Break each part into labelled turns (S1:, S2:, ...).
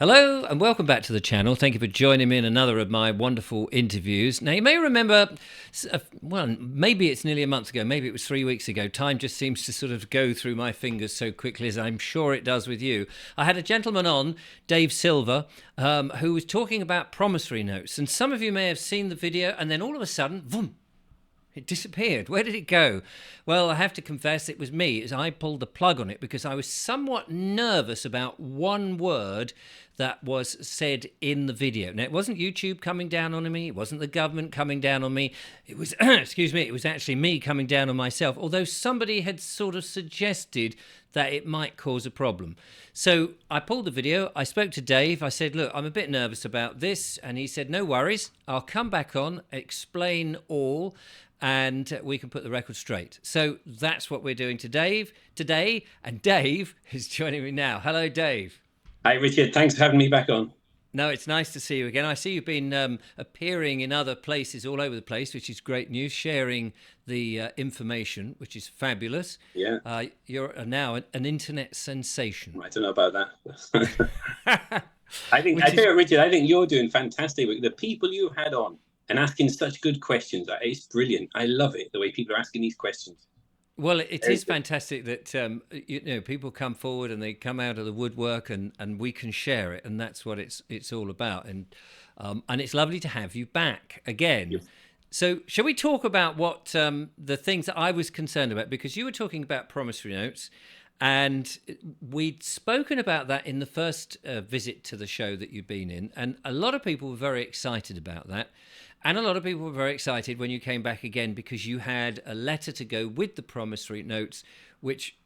S1: Hello and welcome back to the channel. Thank you for joining me in another of my wonderful interviews. Now, you may remember, well, maybe it's nearly a month ago, maybe it was 3 weeks ago. Time just seems to sort of go through my fingers so quickly, as I'm sure it does with you. I had a gentleman on, Dave Silver, who was talking about promissory notes. And some of you may have seen the video, and then all of a sudden, boom, it disappeared. Where did it go? Well, I have to confess it was me, as I pulled the plug on it because I was somewhat nervous about one word that was said in the video. Now, it wasn't YouTube coming down on me. It wasn't the government coming down on me. It was, excuse me, it was actually me coming down on myself, although somebody had sort of suggested that it might cause a problem. So I pulled the video. I spoke to Dave. I said, look, I'm a bit nervous about this. And he said, no worries. I'll come back on, explain all, and we can put the record straight. So that's what we're doing today. And Dave is joining me now. Hello, Dave.
S2: Hi, Richard. Thanks for having me back on.
S1: No, it's nice to see you again. I see you've been appearing in other places all over the place, which is great news, sharing the information, which is fabulous.
S2: Yeah.
S1: You're now an internet sensation.
S2: I don't know about that. Richard, I think you're doing fantastic with the people you had on and asking such good questions. It's brilliant. I love it, the way people are asking these questions.
S1: Well, it is fantastic that people come forward and they come out of the woodwork and we can share it, and that's what it's all about. And it's lovely to have you back again.
S2: Yes.
S1: So, shall we talk about what the things that I was concerned about? Because you were talking about promissory notes, and we'd spoken about that in the first visit to the show that you'd been in, and a lot of people were very excited about that. And a lot of people were very excited when you came back again because you had a letter to go with the promissory notes, which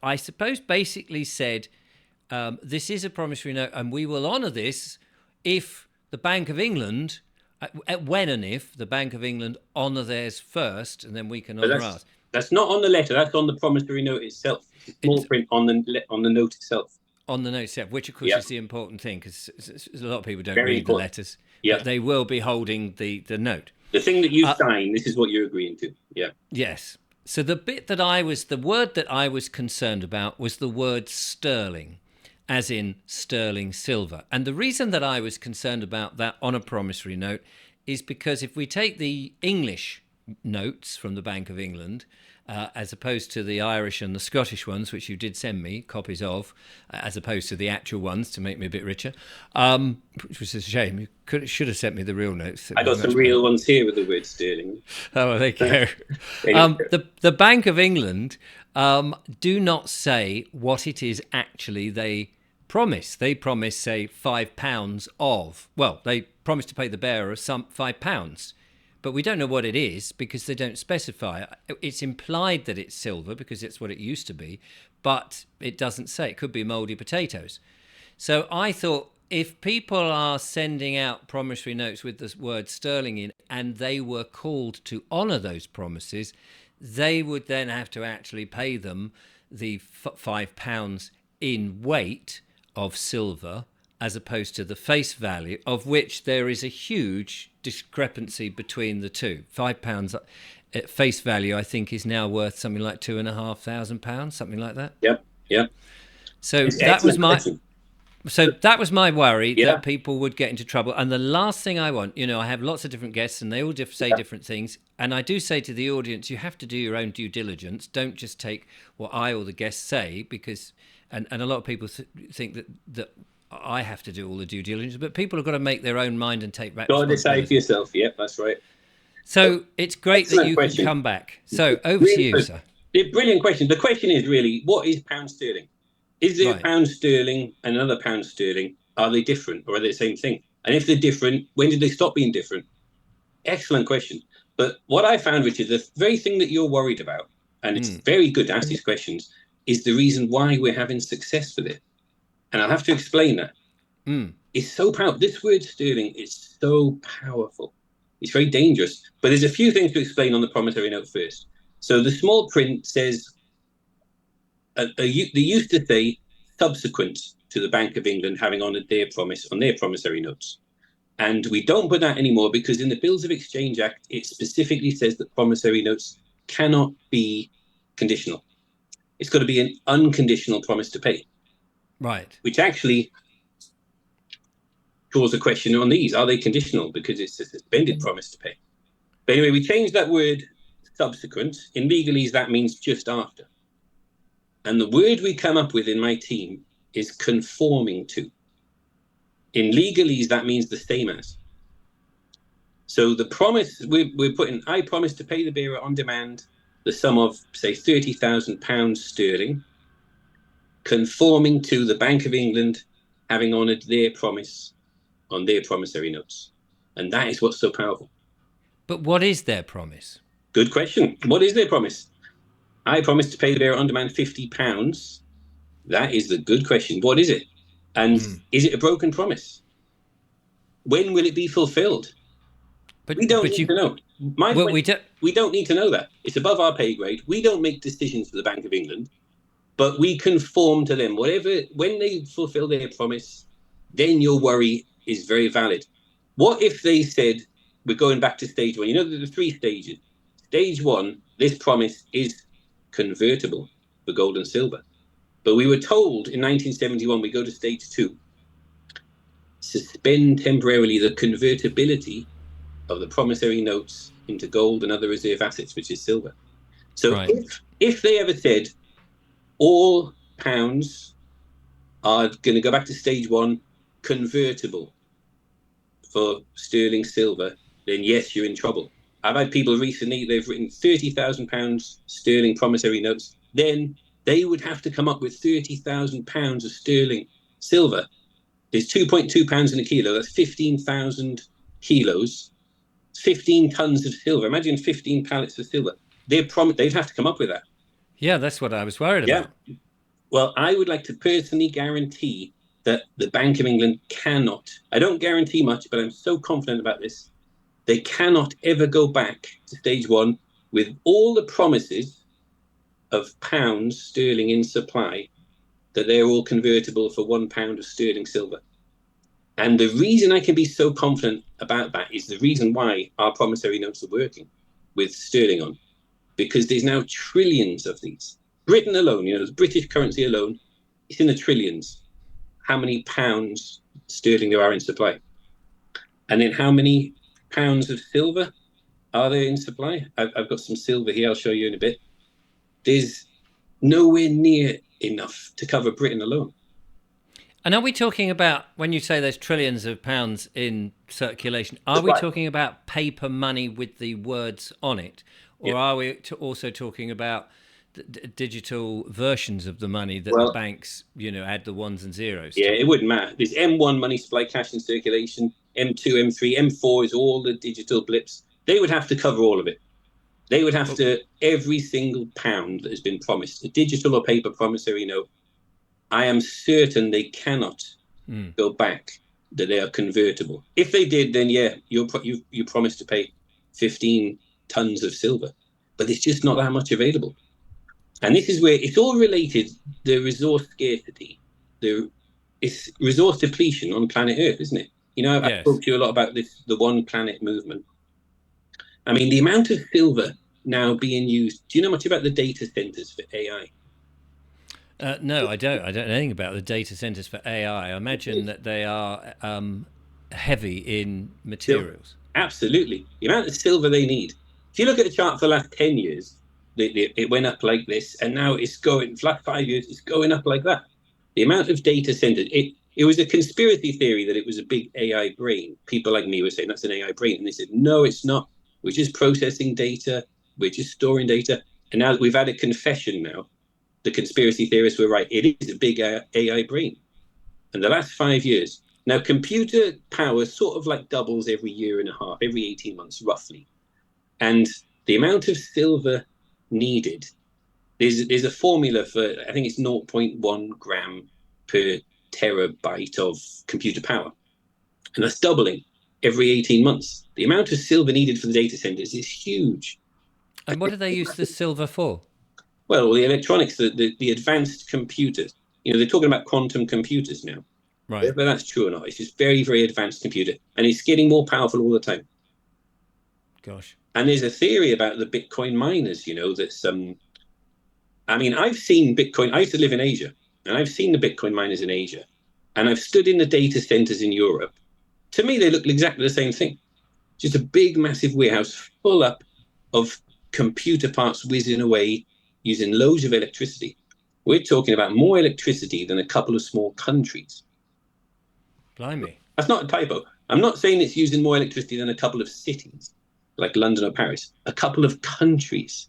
S1: I suppose basically said, this is a promissory note and we will honour this if the Bank of England, when and if the Bank of England honour theirs first, and then we can honour ours.
S2: That's not on the letter, that's on the promissory note itself. It's small print on the note itself.
S1: On the note itself, which of course is the important thing, because a lot of people don't
S2: Very
S1: read
S2: important.
S1: the letters.
S2: Yeah.
S1: But they will be holding the note.
S2: The thing that you sign, this is what you're agreeing to. Yeah.
S1: Yes. So the word that I was concerned about was the word sterling, as in sterling silver. And the reason that I was concerned about that on a promissory note is because if we take the English notes from the Bank of England, as opposed to the Irish and the Scottish ones, which you did send me copies of, as opposed to the actual ones to make me a bit richer, which was a shame. You should have sent me the real notes.
S2: I got some real ones here with the word sterling.
S1: Oh, well, there you go. The Bank of England do not say what it is actually they promise. They promise, say, £5 of. Well, they promise to pay the bearer some £5. But we don't know what it is because they don't specify. It's implied that it's silver because it's what it used to be, but it doesn't say. It could be mouldy potatoes. So I thought if people are sending out promissory notes with the word sterling in and they were called to honour those promises, they would then have to actually pay them the £5 in weight of silver, as opposed to the face value, of which there is a huge discrepancy between the two. £5 at face value, I think, is now worth something like £2,500, something like that.
S2: Yep.
S1: So that was my worry, that people would get into trouble. And the last thing I want, I have lots of different guests and they all say different things. And I do say to the audience, you have to do your own due diligence. Don't just take what I or the guests say, because, and a lot of people think that I have to do all the due diligence, but people have got to make their own mind and take back responsibility.
S2: Got to decide for yourself. Yep, that's right.
S1: So it's great that you can come back. So over to you, sir.
S2: Brilliant question. The question is really, what is pound sterling? Is there pound sterling and another pound sterling? Are they different or are they the same thing? And if they're different, when did they stop being different? Excellent question. But what I found, Richard, the very thing that you're worried about, and it's very good to ask these questions, is the reason why we're having success with it. And I'll have to explain that. It's so powerful. This word sterling is so powerful. It's very dangerous. But there's a few things to explain on the promissory note first. So the small print says, they used to say subsequent to the Bank of England having honoured their promise on their promissory notes. And we don't put that anymore because in the Bills of Exchange Act, it specifically says that promissory notes cannot be conditional. It's got to be an unconditional promise to pay.
S1: Right.
S2: Which actually draws a question on these. Are they conditional? Because it's a suspended promise to pay. But anyway, we changed that word subsequent. In legalese, that means just after. And the word we come up with in my team is conforming to. In legalese, that means the same as. So the promise, we're putting, I promise to pay the bearer on demand the sum of, say, £30,000 sterling, conforming to the Bank of England having honoured their promise on their promissory notes. And that is what's so powerful.
S1: But what is their promise?
S2: Good question. What is their promise? I promise to pay the bearer on demand £50. That is the good question. What is it? And is it a broken promise? When will it be fulfilled? We don't need to know. We don't need to know that. It's above our pay grade. We don't make decisions for the Bank of England, but we conform to them. When they fulfill their promise, then your worry is very valid. What if they said, we're going back to stage one? You know, the 3 stages. Stage 1, this promise is convertible for gold and silver. But we were told in 1971, we go to stage 2, suspend temporarily the convertibility of the promissory notes into gold and other reserve assets, which is silver. So if they ever said all pounds are going to go back to stage 1, convertible for sterling silver, then yes, you're in trouble. I've had people recently, they've written £30,000 sterling promissory notes. Then they would have to come up with £30,000 of sterling silver. There's 2.2 pounds in a kilo. That's 15,000 kilos. 15 tons of silver. Imagine 15 pallets of silver. They'd have to come up with that.
S1: Yeah, that's what I was worried about.
S2: Well, I would like to personally guarantee that the Bank of England cannot, I don't guarantee much, but I'm so confident about this, they cannot ever go back to stage 1 with all the promises of pounds sterling in supply, that they're all convertible for £1 of sterling silver. And the reason I can be so confident about that is the reason why our promissory notes are working with sterling on, because there's now trillions of these. Britain alone, the British currency alone, it's in the trillions. How many pounds sterling there are in supply? And then how many pounds of silver are there in supply? I've got some silver here, I'll show you in a bit. There's nowhere near enough to cover Britain alone.
S1: And are we talking about, when you say there's trillions of pounds in circulation, are we talking about paper money with the words on it? Or are we also talking about digital versions of the money that the banks, add the ones and zeros to?
S2: Yeah, it wouldn't matter. There's M1 money supply, cash in circulation, M2, M3, M4 is all the digital blips. They would have to cover all of it. They would have to, every single pound that has been promised, a digital or paper promissory note, I am certain they cannot go back, that they are convertible. If they did, then you promised to pay 15 tons of silver, but there's just not that much available. And this is where it's all related, the resource scarcity, it's resource depletion on planet Earth, isn't it? I've talked to you a lot about this, the one planet movement. I mean, the amount of silver now being used, do you know much about the data centers for AI?
S1: No, I don't. I don't know anything about the data centers for AI. I imagine that they are heavy in materials.
S2: Absolutely. The amount of silver they need. If you look at the chart for the last 10 years, it went up like this, and now it's going, for the last 5 years, it's going up like that. The amount of data centers, it was a conspiracy theory that it was a big AI brain. People like me were saying that's an AI brain. And they said, no, it's not. We're just processing data. We're just storing data. And now that we've had a confession now, the conspiracy theorists were right. It is a big AI brain. And the last 5 years, now computer power sort of like doubles every year and a half, every 18 months, roughly. And the amount of silver needed, there's a formula for, I think it's 0.1 gram per terabyte of computer power. And that's doubling every 18 months. The amount of silver needed for the data centers is huge.
S1: And what do they use the silver for?
S2: Well, the electronics, the advanced computers, they're talking about quantum computers now.
S1: Right.
S2: Whether that's true or not, it's just very, very advanced computer. And it's getting more powerful all the time.
S1: Gosh.
S2: And there's a theory about the Bitcoin miners, that's, I've seen Bitcoin. I used to live in Asia, and I've seen the Bitcoin miners in Asia. And I've stood in the data centers in Europe, To me, they look exactly the same thing. Just a big, massive warehouse full up of computer parts whizzing away using loads of electricity. We're talking about more electricity than a couple of small countries.
S1: Blimey.
S2: That's not a typo. I'm not saying it's using more electricity than a couple of cities, like London or Paris. A couple of countries.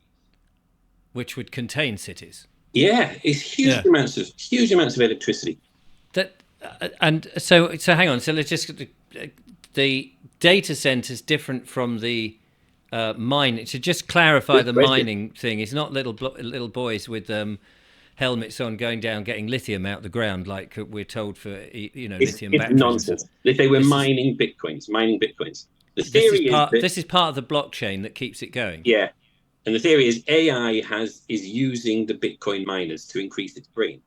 S1: Which would contain cities.
S2: Yeah, it's
S1: Yeah.
S2: huge amounts of electricity.
S1: That and so hang on. So let's just the data centers different from the mining. To just clarify,
S2: Good
S1: the
S2: question.
S1: mining thing is not little boys with helmets on going down getting lithium out the ground like we're told for lithium
S2: It's
S1: batteries and stuff.
S2: nonsense. They say we're
S1: This is
S2: mining bitcoins, mining bitcoins. The theory is that,
S1: this is part of the blockchain that keeps it going.
S2: yeah, and the theory is AI is using the Bitcoin miners to increase its brain.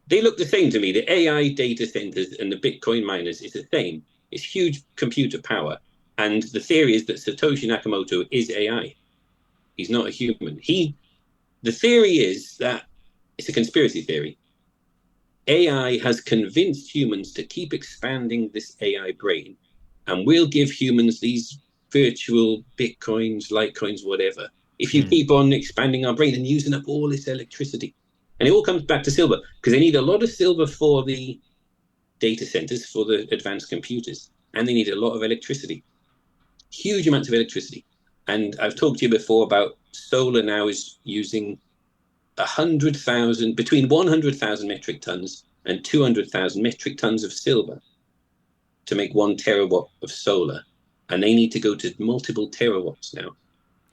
S2: They look the same to me. The AI data centers and the Bitcoin miners is the same. It's huge computer power. And the theory is that Satoshi Nakamoto is AI. He's not a human. The theory is that it's a conspiracy theory. AI has convinced humans to keep expanding this AI brain, and we'll give humans these virtual bitcoins, litecoins, whatever, if you keep on expanding our brain and using up all this electricity. And it all comes back to silver, because they need a lot of silver for the data centers, for the advanced computers, and they need a lot of electricity, huge amounts of electricity. And I've talked to you before about solar now is using 100,000, between 100,000 metric tons and 200,000 metric tons of silver to make 1 terawatt of solar. And they need to go to multiple terawatts now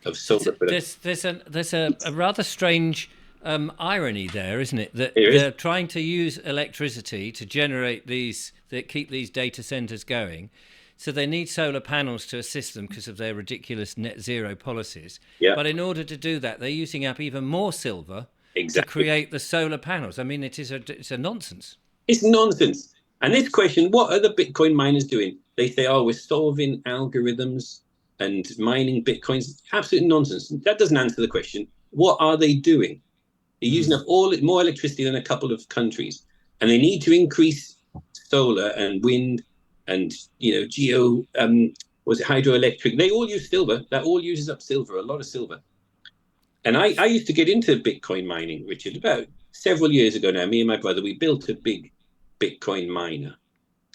S2: of solar production.
S1: There's a rather strange irony there, isn't it? That
S2: There is.
S1: they're trying to use electricity to generate that keep these data centers going. So they need solar panels to assist them because of their ridiculous net zero policies.
S2: Yeah.
S1: But in order to do that, they're using up even more silver
S2: Exactly.
S1: to create the solar panels. I mean, it's a nonsense.
S2: It's nonsense. And this question, what are the Bitcoin miners doing? They say, oh, we're solving algorithms and mining Bitcoins. Absolute nonsense. That doesn't answer the question. What are they doing? They're using up more electricity than a couple of countries. And they need to increase solar and wind and hydroelectric. They all use silver. That all uses up silver, a lot of silver. And I used to get into Bitcoin mining, Richard, about several years ago now. Me and my brother, we built a big Bitcoin miner.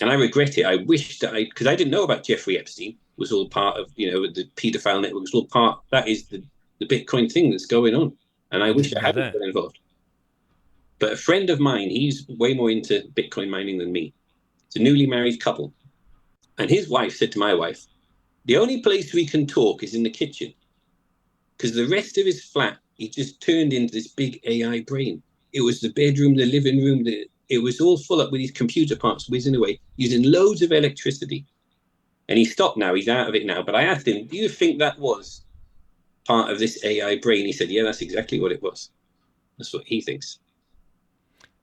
S2: And I regret it. I wish that because I didn't know about Jeffrey Epstein, was all part of, the pedophile network, was all part, that is the Bitcoin thing that's going on. And I wish I hadn't been involved. But a friend of mine, he's way more into Bitcoin mining than me. It's a newly married couple. And his wife said to my wife, the only place we can talk is in the kitchen. Because the rest of his flat, he just turned into this big AI brain. It was the bedroom, the living room, it was all full up with these computer parts whizzing away, using loads of electricity. And he stopped now, he's out of it now. But I asked him, do you think that was part of this AI brain? He said, yeah, that's exactly what it was. That's what he thinks.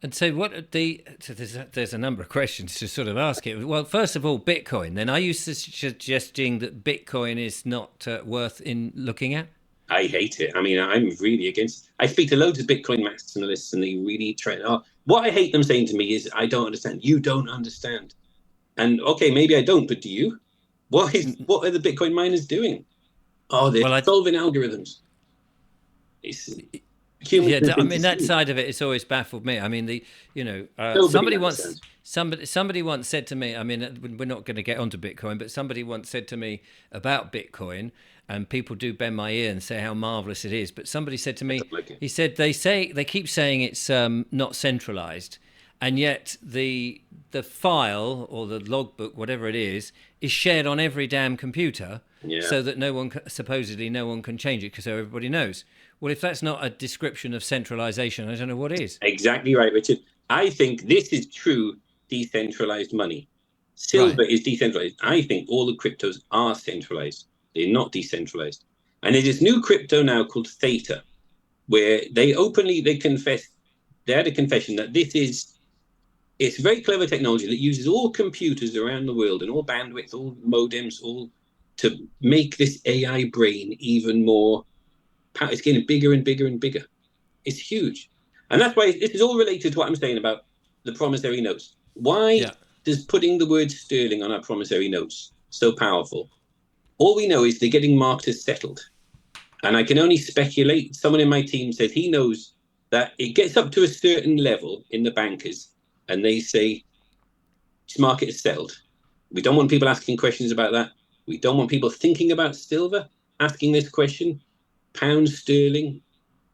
S1: And so there's a number of questions to sort of ask it. Well, first of all, Bitcoin. Then are you suggesting that Bitcoin is not worth in looking at?
S2: I hate it. I mean, I'm really against. I speak to loads of Bitcoin maximalists, and they really try. What I hate them saying to me is, "I don't understand." You don't understand, and okay, maybe I don't, but do you? What are the Bitcoin miners doing? Oh, they're solving algorithms.
S1: I mean, that side of it has always baffled me. I mean, somebody once said to me, I mean, we're not going to get onto Bitcoin, but somebody once said to me about Bitcoin, and people do bend my ear and say how marvelous it is. But somebody said to me, he said, they keep saying it's not centralized, and yet the file or the logbook, whatever it is shared on every damn computer, so that supposedly no one can change it because everybody knows. Well, if that's not a description of centralization, I don't know what is.
S2: Exactly right, Richard. I think this is true decentralized money. Silver is decentralized. I think all the cryptos are centralized. They're not decentralized. And there's this new crypto now called Theta, where they had a confession that it's very clever technology that uses all computers around the world and all bandwidth, all modems, all to make this AI brain even more. It's getting bigger and bigger and bigger. It's huge. And that's why this is all related to what I'm saying about the promissory notes. Why does putting the word sterling on our promissory notes so powerful? All we know is they're getting marked as settled. And I can only speculate. Someone in my team said he knows that it gets up to a certain level in the bankers, and they say, this market is settled. We don't want people asking questions about that. We don't want people thinking about silver, asking this question. Pound sterling,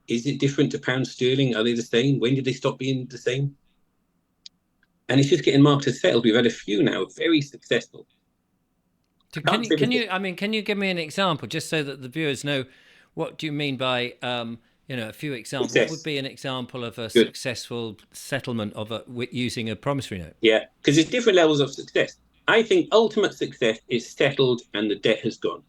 S2: is it different to pound sterling? Are they the same? When did they stop being the same? And it's just getting marked as settled. We've had a few now, very successful.
S1: Can you give me an example, just so that the viewers know what do you mean by, a few examples? Success. What would be an example of a successful settlement of using a promissory note?
S2: Yeah, because there's different levels of success. I think ultimate success is settled and the debt has gone.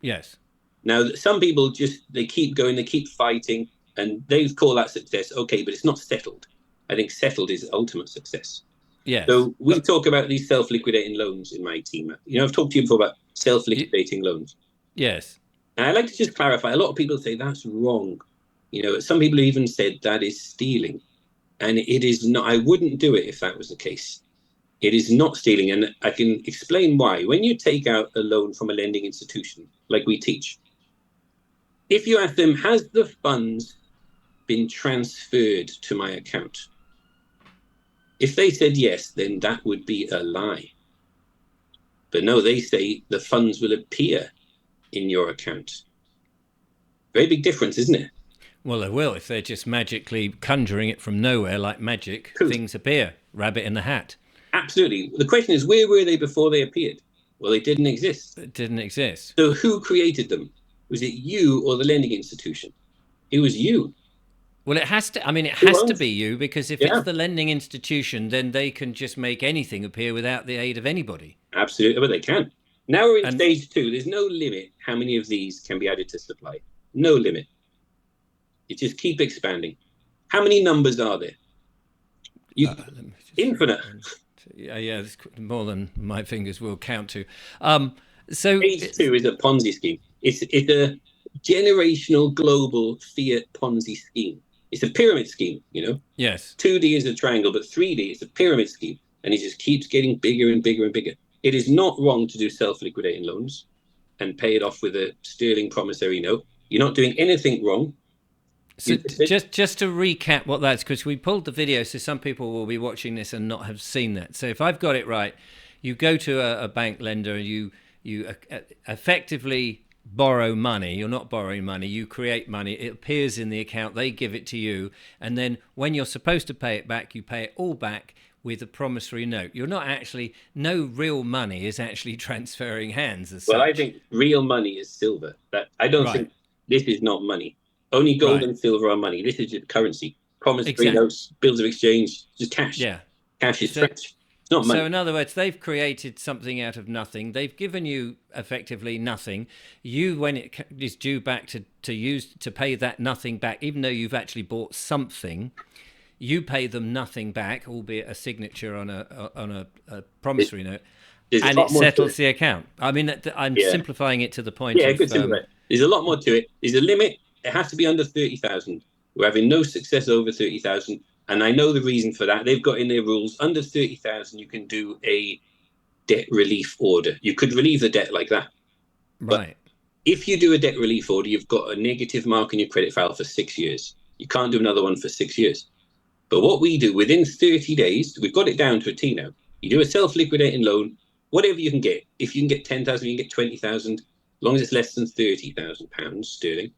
S1: Yes.
S2: Now, some people they keep going, they keep fighting, and they call that success. Okay, but it's not settled. I think settled is ultimate success.
S1: Yes.
S2: So we talk about these self-liquidating loans in my team. I've talked to you before about self-liquidating loans.
S1: Yes.
S2: And I'd like to just clarify, a lot of people say that's wrong. Some people even said that is stealing. And it is not. I wouldn't do it if that was the case. It is not stealing. And I can explain why. When you take out a loan from a lending institution, like we teach, if you ask them, has the funds been transferred to my account? If they said yes, then that would be a lie. But no, they say the funds will appear in your account. Very big difference, isn't it?
S1: Well, they will. If they're just magically conjuring it from nowhere like magic, things appear. Rabbit in the hat.
S2: Absolutely. The question is, where were they before they appeared? Well, they didn't exist.
S1: It didn't exist.
S2: So who created them? Was it you or the lending institution? It was you.
S1: Well, it has to. I mean, it has to be you, because if it's the lending institution, then they can just make anything appear without the aid of anybody.
S2: Absolutely. Well, they can. Now we're in stage 2. There's no limit how many of these can be added to supply. No limit. You just keep expanding. How many numbers are there? Infinite.
S1: Yeah, it's more than my fingers will count to. So
S2: stage 2 is a Ponzi scheme. It's a generational global fiat Ponzi scheme. It's a pyramid scheme,
S1: Yes.
S2: 2D is a triangle, but 3D is a pyramid scheme, and it just keeps getting bigger and bigger and bigger. It is not wrong to do self-liquidating loans and pay it off with a sterling promissory note. You're not doing anything wrong.
S1: So just to recap what that's, because we pulled the video, so some people will be watching this and not have seen that. So if I've got it right, you go to a bank lender and you effectively borrow money. You're not borrowing money, you create money. It appears in the account, they give it to you, and then when you're supposed to pay it back, you pay it all back with a promissory note. You're not actually, no real money is actually transferring hands as such.
S2: I think real money is silver. I don't think this is not money. Only gold and silver are money. This is just currency. Promissory notes, bills of exchange, just cash.
S1: Yeah.
S2: Cash is trash. It's not money.
S1: So in other words, they've created something out of nothing. They've given you effectively nothing. You, when it is due back to pay that nothing back, even though you've actually bought something, you pay them nothing back, albeit a signature on a promissory note, and it settles the account. I mean, I'm simplifying it to the point.
S2: Yeah, good simplify. There's a lot more to it. There's a limit. It has to be under 30,000. We're having no success over 30,000. And I know the reason for that. They've got in their rules, under 30,000, you can do a debt relief order. You could relieve the debt like that.
S1: Right.
S2: But if you do a debt relief order, you've got a negative mark in your credit file for 6 years. You can't do another one for 6 years. But what we do, within 30 days, we've got it down to a T now. You do a self-liquidating loan, whatever you can get. If you can get 10,000, you can get 20,000, as long as it's less than £30,000 sterling.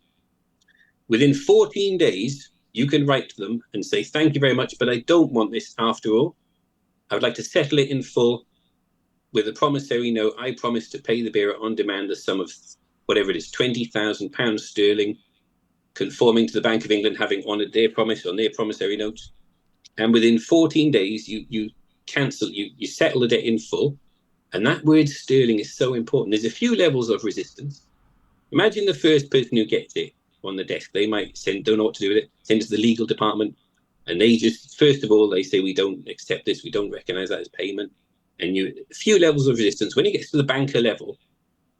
S2: Within 14 days, you can write to them and say, thank you very much, but I don't want this after all. I would like to settle it in full with a promissory note. I promise to pay the bearer on demand the sum of whatever it is, £20,000 sterling, conforming to the Bank of England having honoured their promise on their promissory note. And within 14 days, you cancel, you settle the debt in full. And that word sterling is so important. There's a few levels of resistance. Imagine the first person who gets it on the desk. They might don't know what to do with it, send it to the legal department, and they just, first of all, they say, we don't accept this, we don't recognize that as payment. And a few levels of resistance. When it gets to the banker level,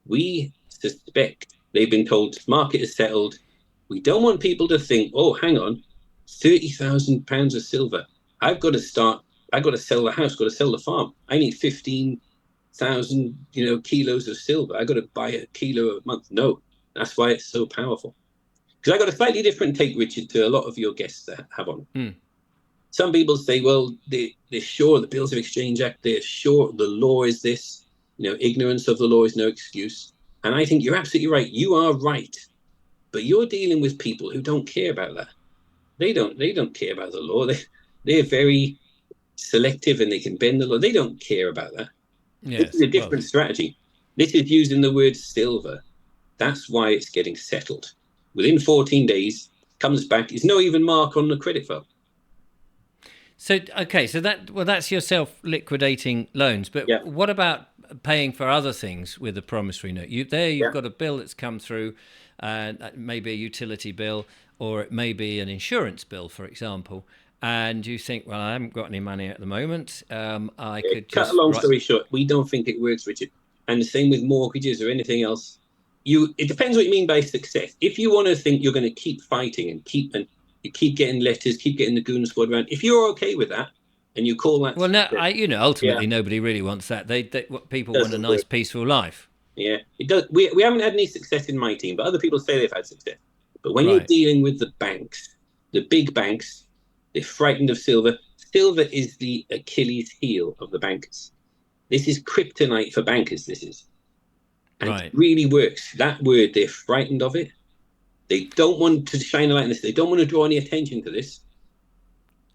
S2: we suspect they've been told market is settled. We don't want people to think, oh, hang on, £30,000 of silver. I've got to start I got to sell the house, got to sell the farm. I need 15,000, kilos of silver. I got to buy a kilo a month. No, that's why it's so powerful. Because I got a slightly different take, Richard, to a lot of your guests that have on. Some people say, well, they're sure the Bills of Exchange Act, they're sure the law is this, ignorance of the law is no excuse. And I think you're absolutely right. You are right. But you're dealing with people who don't care about that. They don't care about the law. They're very selective and they can bend the law. They don't care about that.
S1: Yes,
S2: this is a different strategy. This is using the word silver. That's why it's getting settled. Within 14 days, comes back. There's no even mark on the credit file.
S1: So, okay, so that's your self-liquidating loans. But what about paying for other things with a promissory note? You've got a bill that's come through, maybe a utility bill, or it may be an insurance bill, for example, and you think, well, I haven't got any money at the moment. I could just... Cut
S2: a long story short, we don't think it works, Richard. And the same with mortgages or anything else. It depends what you mean by success. If you want to think you're going to keep fighting and you keep getting letters, keep getting the goon squad around. If you're okay with that, and you call that,
S1: well, no, ultimately nobody really wants that. People want a nice, peaceful life.
S2: Yeah, it does. We haven't had any success in my team, but other people say they've had success. But when you're dealing with the banks, the big banks, they're frightened of silver. Silver is the Achilles heel of the bankers. This is kryptonite for bankers. This is, and it really works. That word, they're frightened of it. They don't want to shine a light on this. They don't want to draw any attention to this.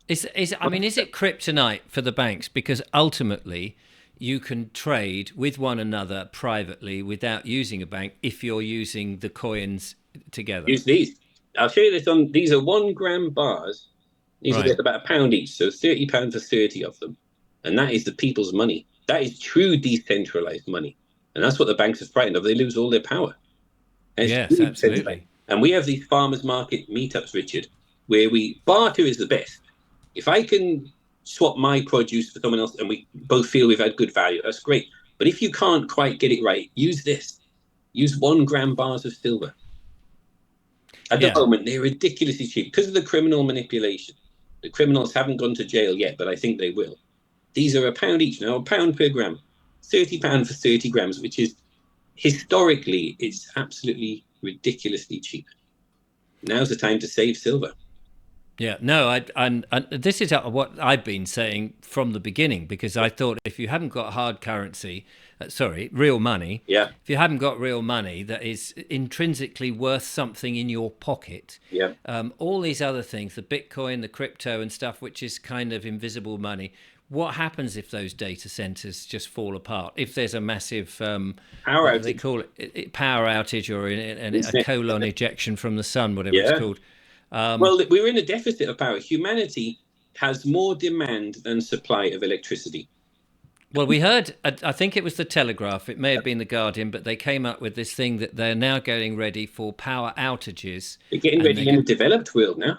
S1: Is it kryptonite for the banks? Because ultimately, you can trade with one another privately without using a bank if you're using the coins together.
S2: Use these. I'll show you this on. These are 1 gram bars. These are about £1 each, so £30 for 30 of them, and that is the people's money. That is true decentralized money, and that's what the banks are frightened of. They lose all their power.
S1: Yes, absolutely.
S2: And we have these farmers market meetups, Richard, where barter is the best. If I can swap my produce for someone else and we both feel we've had good value, that's great. But if you can't quite get it right, use this. Use 1 gram bars of silver. At the moment, they're ridiculously cheap because of the criminal manipulation. The criminals haven't gone to jail yet, but I think they will. These are £1 each now, £1 per gram. £30 for 30 grams, which is historically, it's absolutely ridiculously cheap. Now's the time to save silver.
S1: Yeah, no, and this is what I've been saying from the beginning, because I thought if you haven't got hard currency, real money, if you haven't got real money that is intrinsically worth something in your pocket, all these other things, the Bitcoin, the crypto and stuff, which is kind of invisible money, what happens if those data centers just fall apart? If there's a massive
S2: power outage,
S1: they call it power outage, or a colon ejection from the sun, whatever it's called.
S2: Well, we're in a deficit of power. Humanity has more demand than supply of electricity.
S1: Well, we heard, I think it was the Telegraph, it may have been the Guardian, but they came up with this thing that they're now getting ready for power outages.
S2: They're getting ready in the developed world now.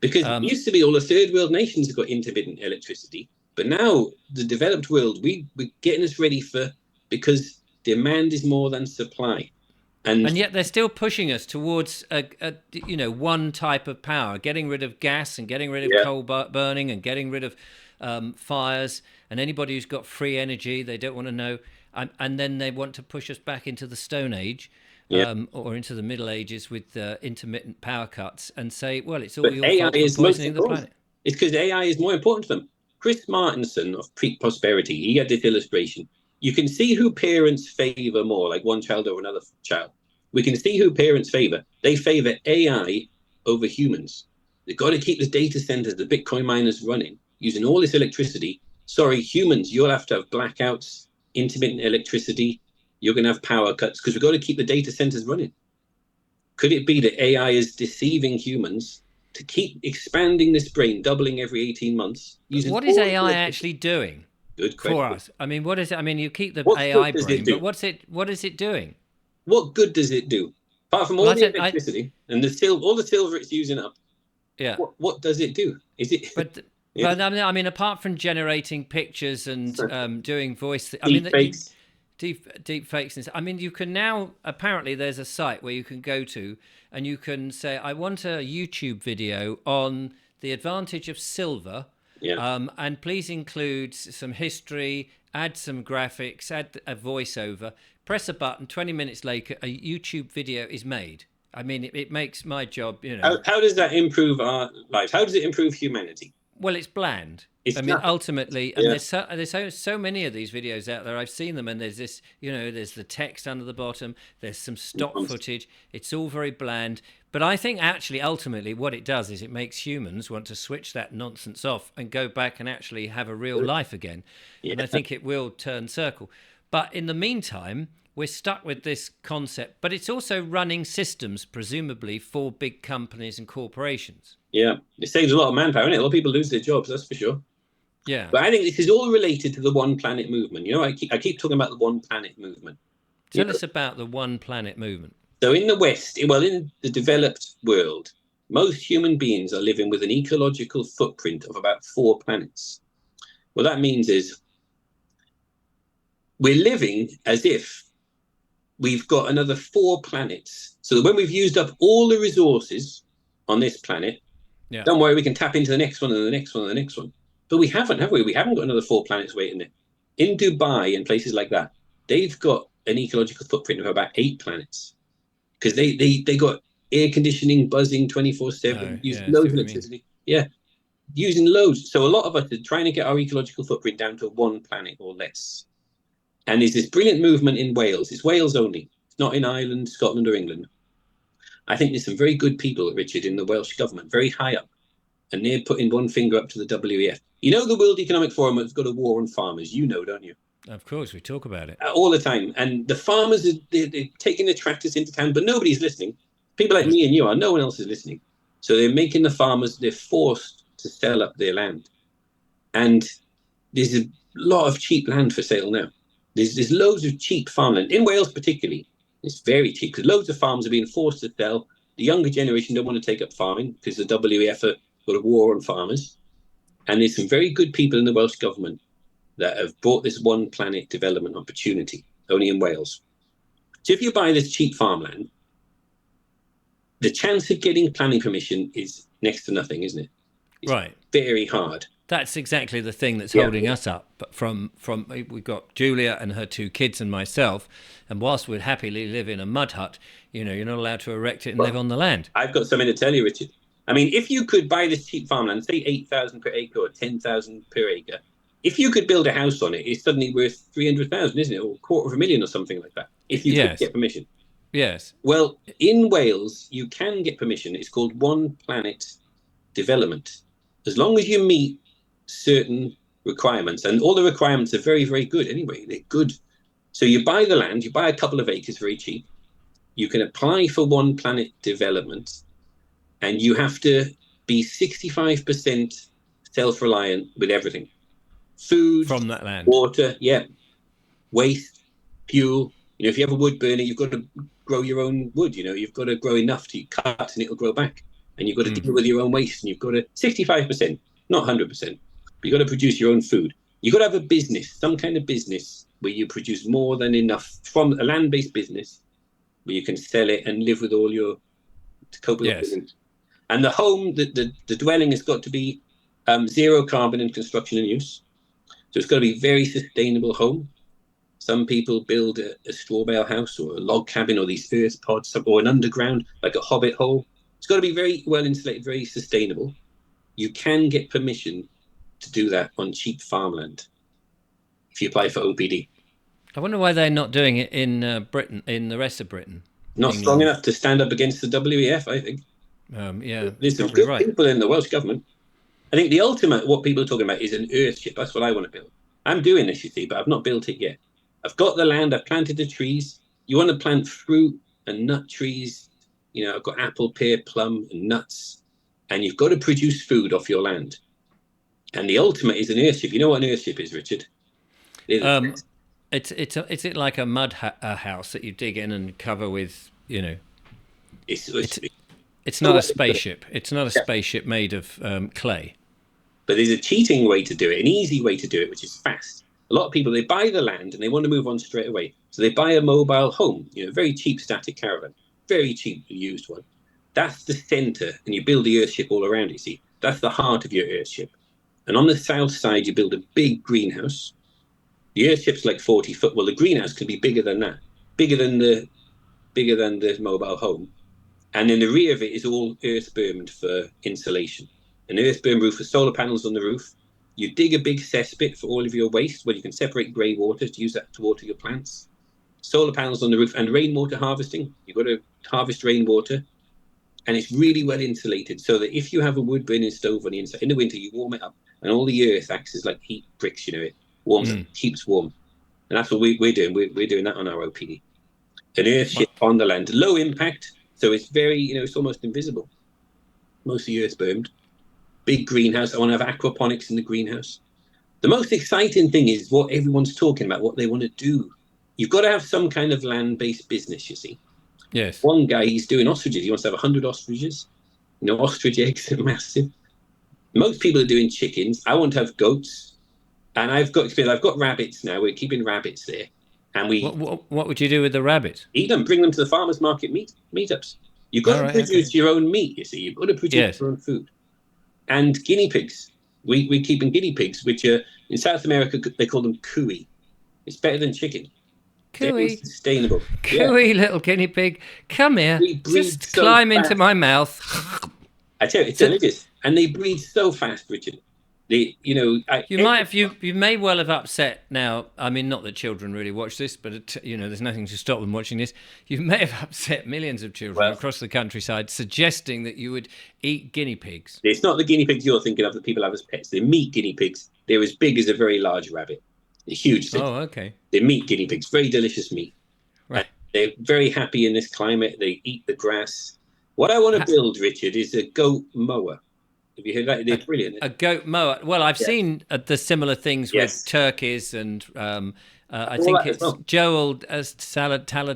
S2: Because it used to be all the third world nations have got intermittent electricity. But now the developed world, we're getting us ready because demand is more than supply.
S1: And yet they're still pushing us towards one type of power, getting rid of gas and getting rid of coal burning and getting rid of fires, and anybody who's got free energy, they don't want to know. And then they want to push us back into the Stone Age or into the Middle Ages with intermittent power cuts and say, well, it's all your fault for poisoning the planet.
S2: It's because AI is more important to them. Chris Martinson of Peak Prosperity, he had this illustration. You can see who parents favor more, like one child over another child. We can see who parents favor. They favor AI over humans. They've got to keep the data centers, the Bitcoin miners running, using all this electricity. Sorry, humans, you'll have to have blackouts, intermittent electricity. You're going to have power cuts because we've got to keep the data centers running. Could it be that AI is deceiving humans to keep expanding this brain, doubling every 18 months?
S1: What is AI actually doing?
S2: Good question.
S1: For us? I mean, what is it? I mean, you keep the AI brain, but what is it doing?
S2: What good does it do? Apart from all the electricity and all the silver it's using up.
S1: Yeah.
S2: What does it do? Is it?
S1: But I mean, apart from generating pictures and doing voice,
S2: deep fakes.
S1: Deep fakes. I mean, you can now, apparently there's a site where you can go to and you can say, I want a YouTube video on the advantage of silver And please include some history, add some graphics, add a voiceover. Press a button. 20 minutes later, a YouTube video is made. I mean, it makes my job,
S2: How does that improve our lives? How does it improve humanity?
S1: Well, it's bland.
S2: It's
S1: I mean,
S2: nothing.
S1: ultimately, and there's so many of these videos out there. I've seen them, and there's this, there's the text under the bottom. There's some stock footage. It's all very bland. But I think actually, ultimately, what it does is it makes humans want to switch that nonsense off and go back and actually have a real life again. And I think it will turn circle. But in the meantime, we're stuck with this concept. But it's also running systems, presumably, for big companies and corporations.
S2: Yeah, it saves a lot of manpower, innit? A lot of people lose their jobs, that's for sure.
S1: Yeah.
S2: But I think this is all related to the One Planet movement. I keep talking about the One Planet movement.
S1: Tell us about the One Planet movement.
S2: So in the West, in the developed world, most human beings are living with an ecological footprint of about 4 planets. What that means is we're living as if we've got another 4 planets. So that when we've used up all the resources on this planet, don't worry, we can tap into the next one and the next one and the next one. But we haven't, have we? We haven't got another 4 planets waiting there. In Dubai and places like that, they've got an ecological footprint of about 8 planets. Because they got air conditioning buzzing 24/7, using loads of electricity. Yeah, using loads. So a lot of us are trying to get our ecological footprint down to 1 planet or less. And there's this brilliant movement in Wales. It's Wales only. It's not in Ireland, Scotland, or England. I think there's some very good people, Richard, in the Welsh government, very high up. And they're putting one finger up to the WEF. The World Economic Forum has got a war on farmers. Don't you?
S1: Of course, we talk about it
S2: all the time. And the farmers, they're taking the tractors into town, but nobody's listening. People like me and you are. No one else is listening. So they're making the farmers, they're forced to sell up their land. And there's a lot of cheap land for sale now. There's loads of cheap farmland. In Wales particularly, it's very cheap because loads of farms are being forced to sell. The younger generation don't want to take up farming because the WEF have got a war on farmers. And there's some very good people in the Welsh government that have brought this One Planet development opportunity, only in Wales. So if you buy this cheap farmland, the chance of getting planning permission is next to nothing, isn't it? It's very hard.
S1: That's exactly the thing that's holding us up. But from we've got Julia and her 2 kids and myself, and whilst we'd happily live in a mud hut, you're not allowed to erect it and live on the land.
S2: I've got something to tell you, Richard. I mean, if you could buy this cheap farmland, say 8,000 per acre or 10,000 per acre, if you could build a house on it, it's suddenly worth 300,000, isn't it? Or $250,000 or something like that, if you could get permission.
S1: Yes.
S2: Well, in Wales, you can get permission. It's called One Planet development. As long as you meet certain requirements, and all the requirements are very, very good anyway. They're good. So you buy the land, you buy a couple of acres very cheap. You can apply for One Planet development, and you have to be 65% self-reliant with everything. Food,
S1: from that land,
S2: water, waste, fuel. If you have a wood burner, you've got to grow your own wood. You've got to grow enough to cut and it'll grow back. And you've got to deal with your own waste. And you've got to 65%, not 100%. But you've got to produce your own food. You've got to have a business, some kind of business where you produce more than enough from a land-based business where you can sell it and live with all your to cope with everything. And the home, the dwelling has got to be 0 carbon in construction and use. So it's got to be a very sustainable home. Some people build a straw bale house or a log cabin or these earth pods or an underground, like a hobbit hole. It's got to be very well insulated, very sustainable. You can get permission to do that on cheap farmland if you apply for OPD.
S1: I wonder why they're not doing it in Britain, in the rest of Britain.
S2: Not strong enough to stand up against the WEF, I think. There's some good people in the Welsh government. I think the ultimate, what people are talking about, is an earthship. That's what I want to build. I'm doing this, you see, but I've not built it yet. I've got the land, I've planted the trees. You want to plant fruit and nut trees. I've got apple, pear, plum, and nuts. And you've got to produce food off your land. And the ultimate is an earthship. You know what an earthship is, Richard?
S1: Is it like a mud house that you dig in and cover with, It's not a spaceship. It's not a spaceship made of clay.
S2: But there's a cheating way to do it, an easy way to do it, which is fast. A lot of people, they buy the land and they want to move on straight away. So they buy a mobile home, very cheap static caravan, very cheap used one. That's the center, and you build the earthship all around it, see? That's the heart of your earthship. And on the south side, you build a big greenhouse. The airship's like 40 foot. Well, the greenhouse could be bigger than that, bigger than the mobile home. And in the rear of it is all earth bermed for insulation. An earth berm roof with solar panels on the roof. You dig a big cesspit for all of your waste where you can separate grey water to use that to water your plants. Solar panels on the roof and rainwater harvesting. You've got to harvest rainwater. And it's really well insulated so that if you have a wood burning stove on the inside, in the winter, you warm it up and all the earth acts as like heat bricks, it warms up, keeps warm. And that's what we're doing. We're doing that on our OPD. An earth ship on the land, low impact. So it's very, it's almost invisible. Mostly earth bermed. Big greenhouse. I want to have aquaponics in the greenhouse. The most exciting thing is what everyone's talking about, what they want to do. You've got to have some kind of land-based business, you see.
S1: Yes.
S2: One guy, he's doing ostriches. He wants to have 100 ostriches. Ostrich eggs are massive. Most people are doing chickens. I want to have goats. And I've got experience. I've got rabbits now. We're keeping rabbits there. And
S1: what would you do with the rabbits?
S2: Eat them. Bring them to the farmers market meetups. You've got to produce your own meat, you see. You've got to produce your own food. And guinea pigs. We're keeping guinea pigs, which are, in South America, they call them cooey. It's better than chicken.
S1: Cooey.
S2: Sustainable.
S1: Cooey, little guinea pig. Come here. Just climb into my mouth.
S2: I tell you, it's delicious. And they breed so fast, Richard.
S1: You may well have upset now. I mean, not that children really watch this, but there's nothing to stop them watching this. You may have upset millions of children across the countryside, suggesting that you would eat guinea pigs.
S2: It's not the guinea pigs you're thinking of that people have as pets. They're meat guinea pigs. They're as big as a very large rabbit. They're huge things.
S1: Oh, okay.
S2: They're meat guinea pigs. Very delicious meat.
S1: Right.
S2: They're very happy in this climate. They eat the grass. What I want to build, Richard, is a goat mower. Have you heard that? They're brilliant.
S1: A goat mower. Well, I've seen the similar things with turkeys, and I think it's Joel Salatino.